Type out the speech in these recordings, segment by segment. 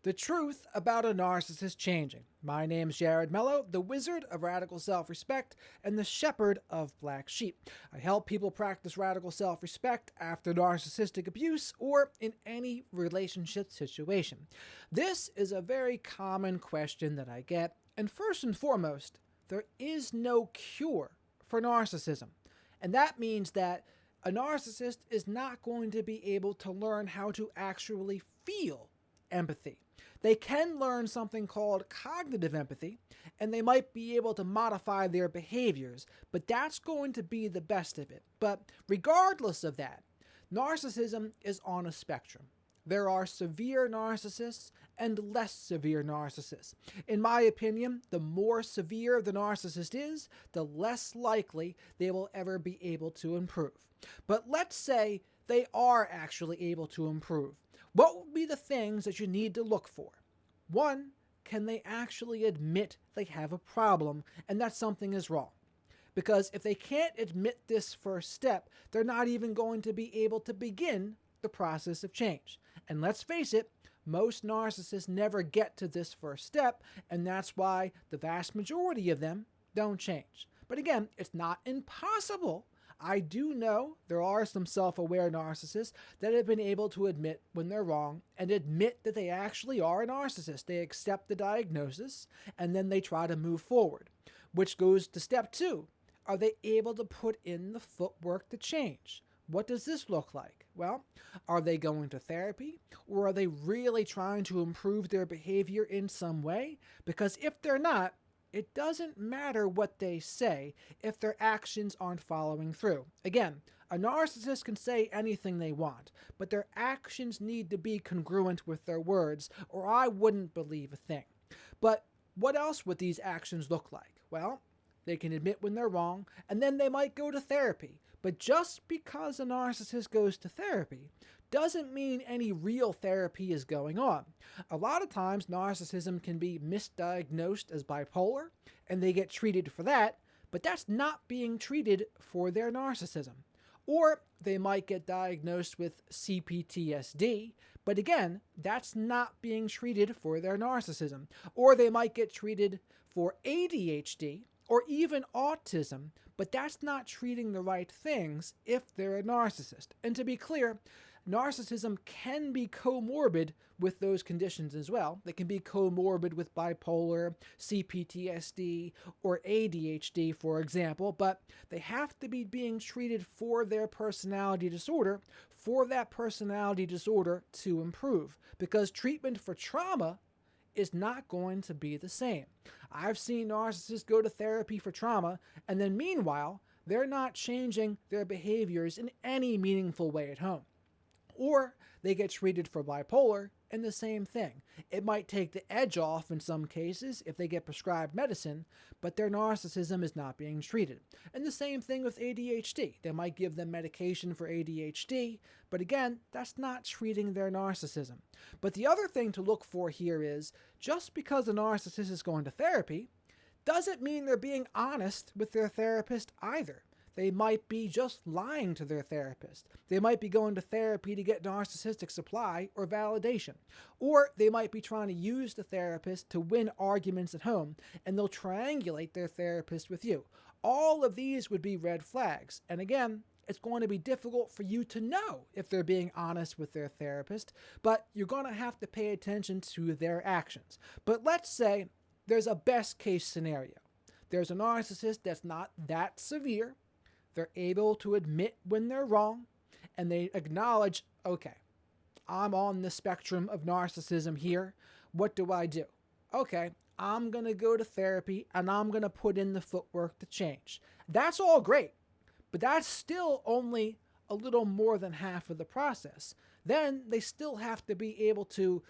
The truth about a narcissist changing. My name's Jared Mello, the wizard of radical self-respect and the shepherd of black sheep. I help people practice radical self-respect after narcissistic abuse or in any relationship situation. This is a very common question that I get, and first and foremost, there is no cure for narcissism. And that means that a narcissist is not going to be able to learn how to actually feel empathy. They can learn something called cognitive empathy, and they might be able to modify their behaviors, but that's going to be the best of it. But regardless of that, narcissism is on a spectrum. There are severe narcissists and less severe narcissists. In my opinion, the more severe the narcissist is, the less likely they will ever be able to improve. But let's say they are actually able to improve. What would be the things that you need to look for? One, can they actually admit they have a problem and that something is wrong? Because if they can't admit this first step, they're not even going to be able to begin the process of change. And let's face it, most narcissists never get to this first step, and that's why the vast majority of them don't change. But again, it's not impossible. I do know there are some self-aware narcissists that have been able to admit when they're wrong and admit that they actually are a narcissist. They accept the diagnosis and then they try to move forward, which goes to step 2. Are they able to put in the footwork to change? What does this look like? Well, are they going to therapy, or are they really trying to improve their behavior in some way? Because if they're not, it doesn't matter what they say if their actions aren't following through. Again, a narcissist can say anything they want, but their actions need to be congruent with their words, or I wouldn't believe a thing. But what else would these actions look like? Well, they can admit when they're wrong, and then they might go to therapy. But just because a narcissist goes to therapy doesn't mean any real therapy is going on. A lot of times, narcissism can be misdiagnosed as bipolar, and they get treated for that, but that's not being treated for their narcissism. Or they might get diagnosed with CPTSD, but again, that's not being treated for their narcissism. Or they might get treated for ADHD, or even autism, but that's not treating the right things if they're a narcissist. And to be clear, narcissism can be comorbid with those conditions as well. They can be comorbid with bipolar, CPTSD, or ADHD, for example, but they have to be being treated for their personality disorder for that personality disorder to improve. Because treatment for trauma is not going to be the same. I've seen narcissists go to therapy for trauma, and then meanwhile, they're not changing their behaviors in any meaningful way at home. Or they get treated for bipolar, and the same thing. It might take the edge off in some cases if they get prescribed medicine, but their narcissism is not being treated. And the same thing with ADHD. They might give them medication for ADHD, but again, that's not treating their narcissism. But the other thing to look for here is, just because a narcissist is going to therapy, doesn't mean they're being honest with their therapist either. They might be just lying to their therapist. They might be going to therapy to get narcissistic supply or validation. Or they might be trying to use the therapist to win arguments at home, and they'll triangulate their therapist with you. All of these would be red flags. And again, it's going to be difficult for you to know if they're being honest with their therapist, but you're going to have to pay attention to their actions. But let's say there's a best case scenario. There's a narcissist that's not that severe. They're able to admit when they're wrong, and they acknowledge, okay, I'm on the spectrum of narcissism here. What do I do? Okay, I'm going to go to therapy, and I'm going to put in the footwork to change. That's all great, but that's still only a little more than half of the process. Then they still have to be able to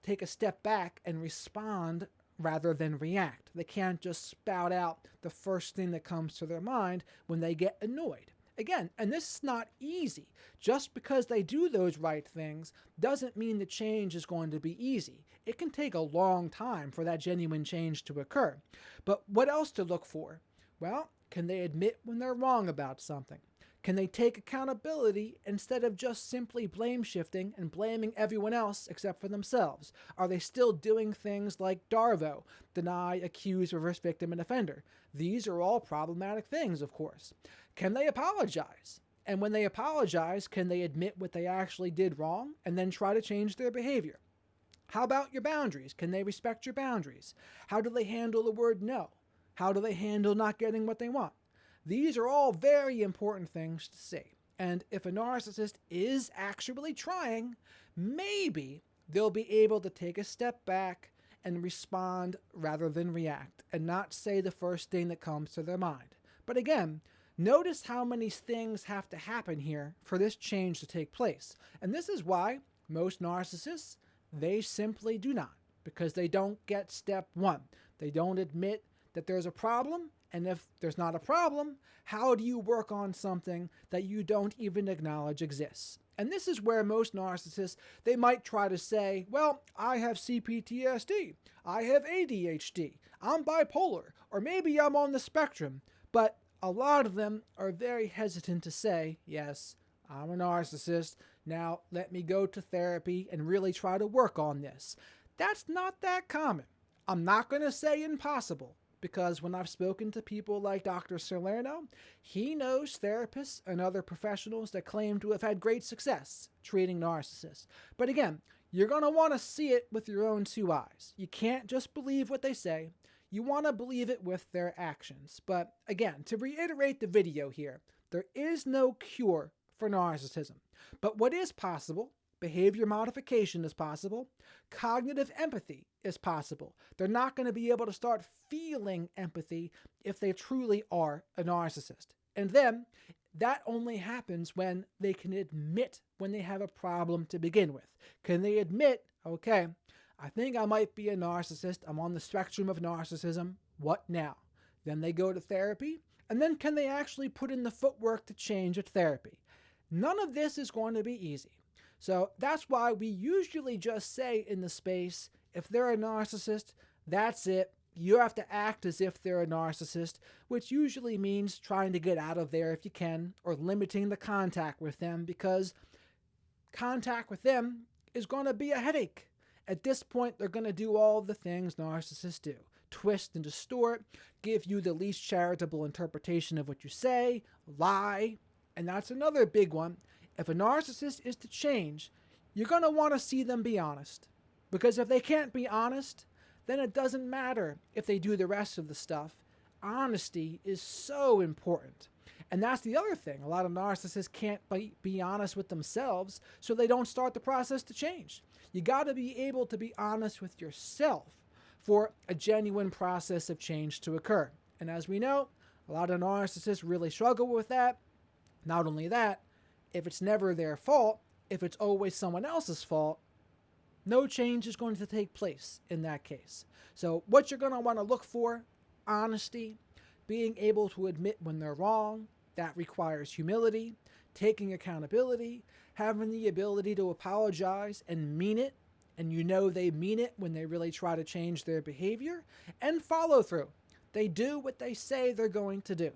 take a step back and respond rather than react. They can't just spout out the first thing that comes to their mind when they get annoyed. Again, and this is not easy. Just because they do those right things doesn't mean the change is going to be easy. It can take a long time for that genuine change to occur. But what else to look for? Well, can they admit when they're wrong about something? Can they take accountability instead of just simply blame shifting and blaming everyone else except for themselves? Are they still doing things like DARVO, deny, accuse, reverse victim, and offender? These are all problematic things, of course. Can they apologize? And when they apologize, can they admit what they actually did wrong and then try to change their behavior? How about your boundaries? Can they respect your boundaries? How do they handle the word no? How do they handle not getting what they want? These are all very important things to see. And if a narcissist is actually trying, maybe they'll be able to take a step back and respond rather than react and not say the first thing that comes to their mind. But again, notice how many things have to happen here for this change to take place. And this is why most narcissists, they simply do not, because they don't get step one. They don't admit that there's a problem. And if there's not a problem, how do you work on something that you don't even acknowledge exists? And this is where most narcissists, they might try to say, well, I have CPTSD, I have ADHD, I'm bipolar, or maybe I'm on the spectrum. But a lot of them are very hesitant to say, yes, I'm a narcissist, now let me go to therapy and really try to work on this. That's not that common. I'm not going to say impossible, because when I've spoken to people like Dr. Salerno, he knows therapists and other professionals that claim to have had great success treating narcissists. But again, you're going to want to see it with your own two eyes. You can't just believe what they say. You want to believe it with their actions. But again, to reiterate the video here, there is no cure for narcissism. But what is possible? Behavior modification is possible. Cognitive empathy is possible. They're not going to be able to start feeling empathy if they truly are a narcissist. And then that only happens when they can admit when they have a problem to begin with. Can they admit, okay, I think I might be a narcissist. I'm on the spectrum of narcissism. What now? Then they go to therapy. And then can they actually put in the footwork to change at therapy? None of this is going to be easy. So that's why we usually just say in the space, if they're a narcissist, that's it. You have to act as if they're a narcissist, which usually means trying to get out of there if you can, or limiting the contact with them, because contact with them is going to be a headache. At this point, they're going to do all the things narcissists do. Twist and distort, give you the least charitable interpretation of what you say, lie, and that's another big one. If a narcissist is to change, you're going to want to see them be honest. Because if they can't be honest, then it doesn't matter if they do the rest of the stuff. Honesty is so important. And that's the other thing. A lot of narcissists can't be honest with themselves, so they don't start the process to change. You got to be able to be honest with yourself for a genuine process of change to occur. And as we know, a lot of narcissists really struggle with that. Not only that, if it's never their fault, if it's always someone else's fault, no change is going to take place in that case. So what you're going to want to look for, honesty, being able to admit when they're wrong. That requires humility, taking accountability, having the ability to apologize and mean it, and you know they mean it when they really try to change their behavior, and follow through. They do what they say they're going to do.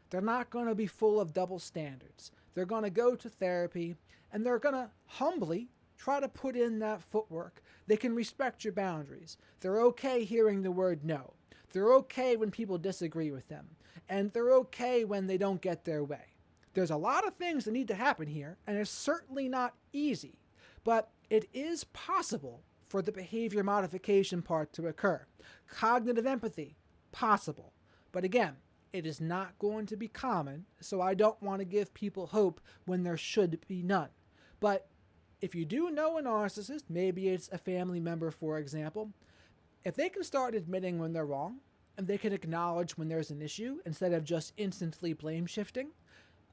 They're not going to be full of double standards. They're going to go to therapy, and they're going to humbly try to put in that footwork. They can respect your boundaries. They're okay hearing the word no. They're okay when people disagree with them. And they're okay when they don't get their way. There's a lot of things that need to happen here, and it's certainly not easy. But it is possible for the behavior modification part to occur. Cognitive empathy, possible. But again, it is not going to be common, so I don't want to give people hope when there should be none. But if you do know a narcissist, maybe it's a family member, for example, if they can start admitting when they're wrong, and they can acknowledge when there's an issue instead of just instantly blame shifting,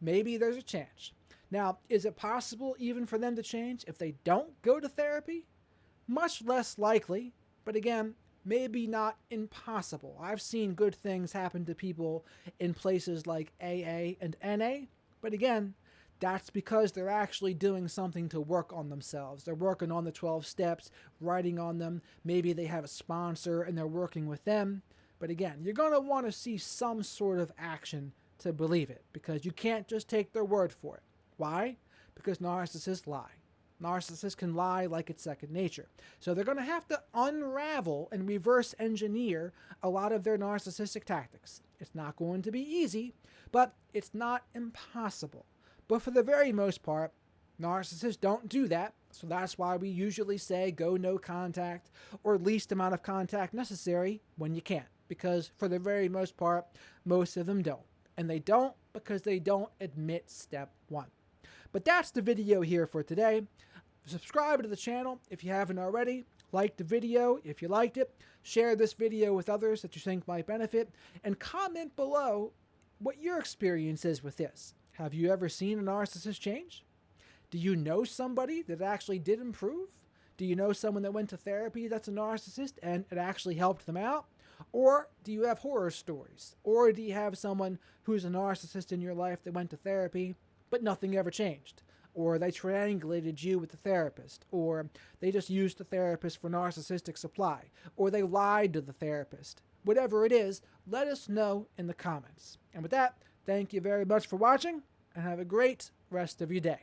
maybe there's a chance. Now, is it possible even for them to change if they don't go to therapy? Much less likely, but again, maybe not impossible. I've seen good things happen to people in places like AA and NA, but again, that's because they're actually doing something to work on themselves. They're working on the 12 steps, writing on them. Maybe they have a sponsor and they're working with them. But again, you're going to want to see some sort of action to believe it, because you can't just take their word for it. Why? Because narcissists lie. Narcissists can lie like it's second nature. So they're going to have to unravel and reverse engineer a lot of their narcissistic tactics. It's not going to be easy, but it's not impossible. But for the very most part, narcissists don't do that. So that's why we usually say go no contact, or least amount of contact necessary when you can. Because for the very most part, most of them don't. And they don't because they don't admit step one. But that's the video here for today. Subscribe to the channel if you haven't already. Like the video if you liked it. Share this video with others that you think might benefit. And comment below what your experience is with this. Have you ever seen a narcissist change? Do you know somebody that actually did improve? Do you know someone that went to therapy that's a narcissist and it actually helped them out? Or do you have horror stories? Or do you have someone who's a narcissist in your life that went to therapy but nothing ever changed? Or they triangulated you with the therapist, or they just used the therapist for narcissistic supply, or they lied to the therapist. Whatever it is, let us know in the comments. And with that, thank you very much for watching, and have a great rest of your day.